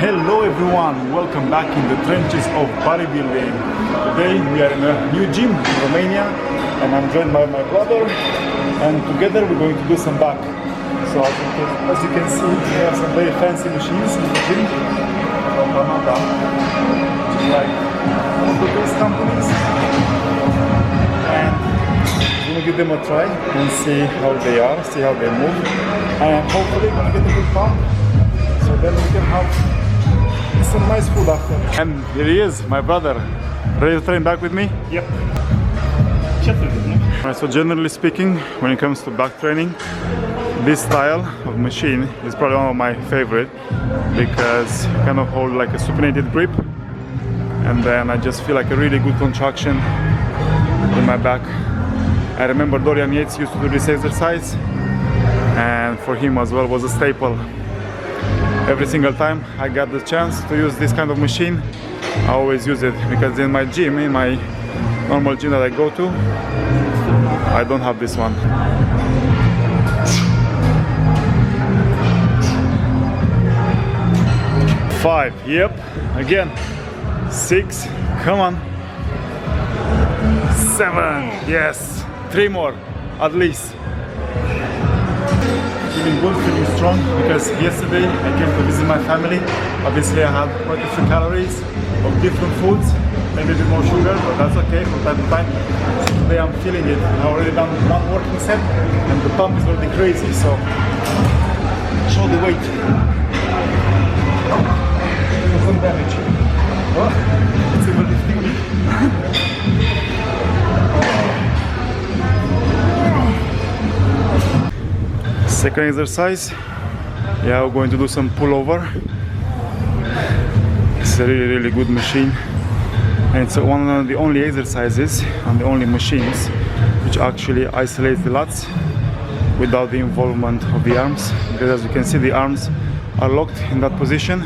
Hello everyone, welcome back in the trenches of bodybuilding. Today we are in a new gym in Romania and I'm joined by my brother and together we're going to do some back. So as you can see, we have some very fancy machines in the gym from Romania, like one of the best companies, and we're going to give them a try and see how they are, see how they move, and hopefully we're going to get a good pump so then we can have some nice food after. And here he is, my brother. Ready to train back with me? Yep. Alright, so generally speaking, when it comes to back training, this style of machine is probably one of my favorite because you kind of hold like a supinated grip and then I just feel like a really good contraction in my back. I remember Dorian Yates used to do this exercise and for him as well was a staple. Every single time I got the chance to use this kind of machine, I always use it because in my gym, in my normal gym that I go to, I don't have this one. Five, yep, again. 6, come on. 7, yes. 3 more, at least. Feeling good, feeling strong, because yesterday I came to visit my family. Obviously I had quite a few calories of different foods, maybe a bit more sugar, but that's okay from time to time. Today I'm feeling it. I already done one working set and the pump is already crazy, so show the weight. Some damage. Oh, it's even lifting. Second exercise, yeah, we're going to do some pullover. It's a really good machine and it's one of the only exercises and the only machines which actually isolates the lats without the involvement of the arms, because as you can see the arms are locked in that position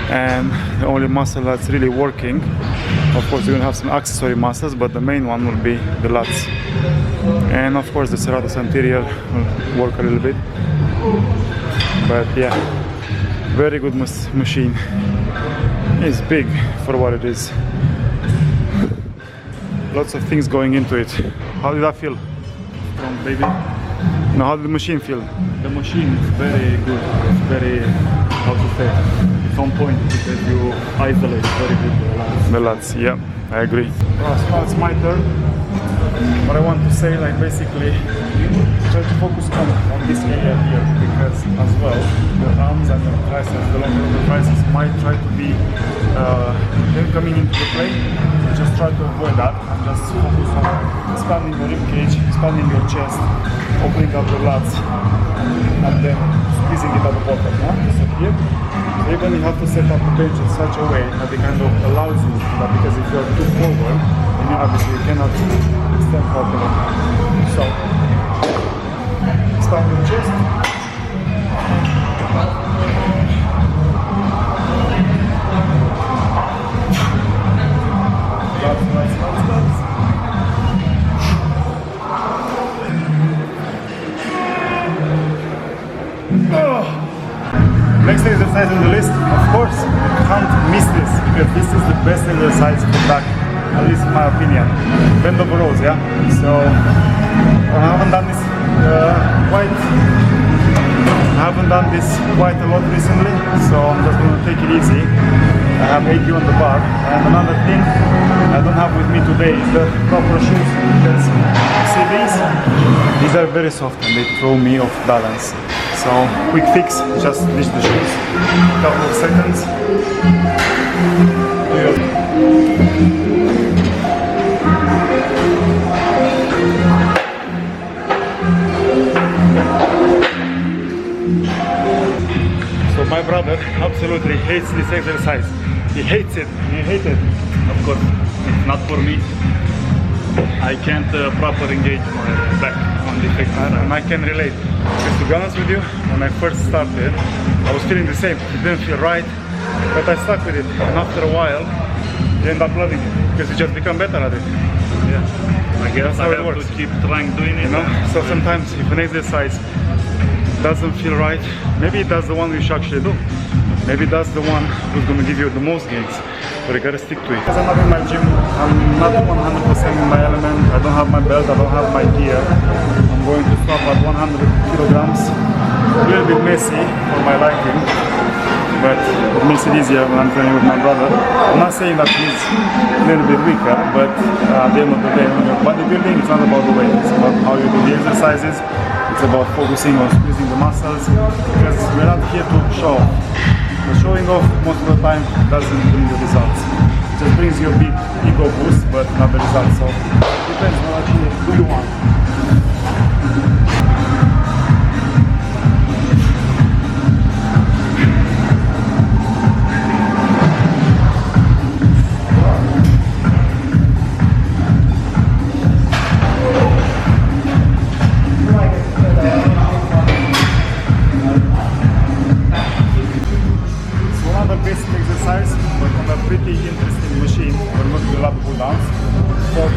and the only muscle that's really working, of course you're going to have some accessory muscles, but the main one will be the lats. And of course the serratus anterior will work a little bit, but yeah, very good machine. It's big for what it is. Lots of things going into it. How did that feel? Strong, baby. Now, how did the machine feel? The machine is very good. It's very, how to say, it's on point because you isolate very good the lats. Yeah, I agree. So now it's my turn. What I want to say, like basically, try to focus on this area here, because as well, the arms and the triceps, the longer triceps might try to be coming into the play. Just try to avoid that and just focus on expanding your rib cage, expanding your chest, opening up the lats, and then squeezing it at the bottom. Yeah? So here, even you have to set up the bench in such a way that it kind of allows you that, because if you are too forward, then you obviously cannot extend properly. So, expand your chest. Next exercise on the list, of course, you can't miss this, because this is the best exercise for back, at least in my opinion. Bend over rows, yeah? So, I haven't done this quite a lot recently, so I'm just going to take it easy. I have 80 on the bar, and another thing I don't have with me today is the proper shoes, because you see these are very soft and they throw me off balance. So, quick fix, just ditch the shoes, couple of seconds. So my brother absolutely hates this exercise. He hates it. You hate it? Of course, it's not for me. I can't properly engage my back on this exercise. And I can relate. Because to be honest with you, when I first started, I was feeling the same. It didn't feel right, but I stuck with it. And after a while, you end up loving it because you just become better at it. Yeah, I guess I have to keep trying doing it. You know? So sometimes if an exercise doesn't feel right, maybe that's the one we should actually do. maybe that's the one who's gonna give you the most gains, but you gotta stick to it. Because I'm not in my gym, I'm not 100% in my element, I don't have my belt, I don't have my gear. I'm going to stop at 100 kilograms, a little bit messy for my liking, but it makes it easier when I'm training with my brother. I'm not saying that he's a little bit weaker, but at the end of the day, when you're bodybuilding, it's not about the weight, it's about how you do the exercises, it's about focusing on squeezing the muscles, because we're not here to show off. The showing off most of the time doesn't bring the results. It just brings you a big ego boost, but not the results. So it depends on what you want.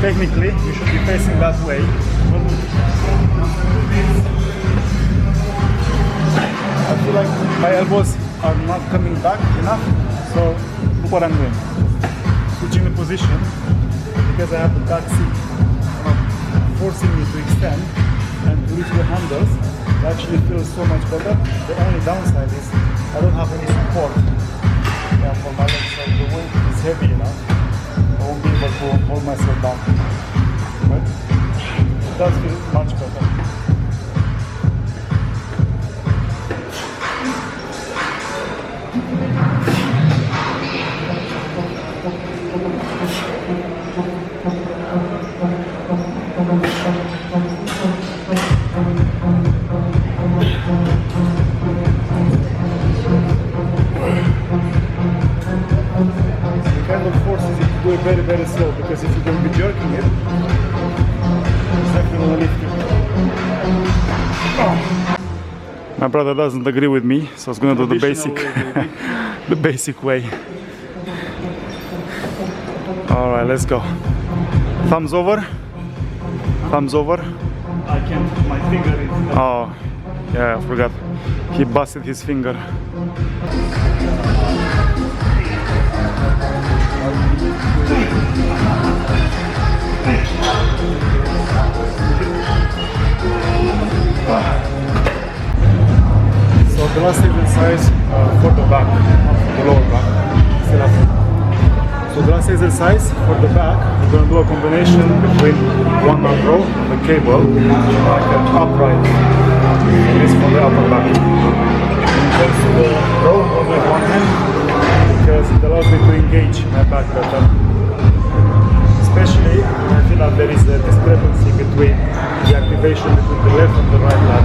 Technically, you should be facing that way. I feel like my elbows are not coming back enough, so look what I'm doing. Switching the position, because I have the back seat forcing me to extend and to reach the handles. It actually feels so much better. The only downside is I don't have any support for my legs, so the weight is heavy enough. I won't be able to hold myself down, but it does feel much better. Very, very slow, because if you're going to be jerking it, it's definitely going to lift you. My brother doesn't agree with me, so I was gonna do the basic, the basic way. All right, let's go. Thumbs over. Thumbs over. I can't. My finger is. Oh, yeah, I forgot. He busted his finger. So the last exercise for the back, not for the lower back. Still after. So the last exercise for the back, we're going to do a combination between one arm row and the cable, like an upright. This for the upper back. And first the row with one hand, because it allows me to engage my back better. Especially when I feel that there is a discrepancy between the activation between the left and the right leg.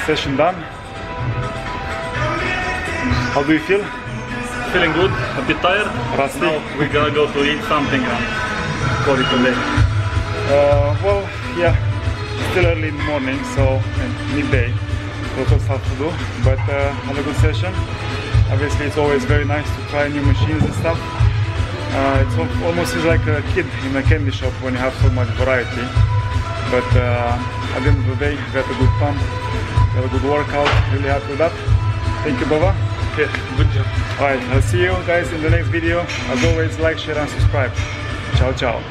session done. How do you feel? Feeling good, a bit tired. Rusty? Now we're gonna go to eat something and call it a day. Well, yeah, still early in the morning, so midday. Lots of stuff to do, but have a good session. Obviously, it's always very nice to try new machines and stuff. It's almost like a kid in a candy shop when you have so much variety. But at the end of the day, you got a good pump, got a good workout. Really happy with that. Thank you, Baba. Okay, good job. Alright, I'll see you guys in the next video. As always, like, share and subscribe. Ciao, ciao.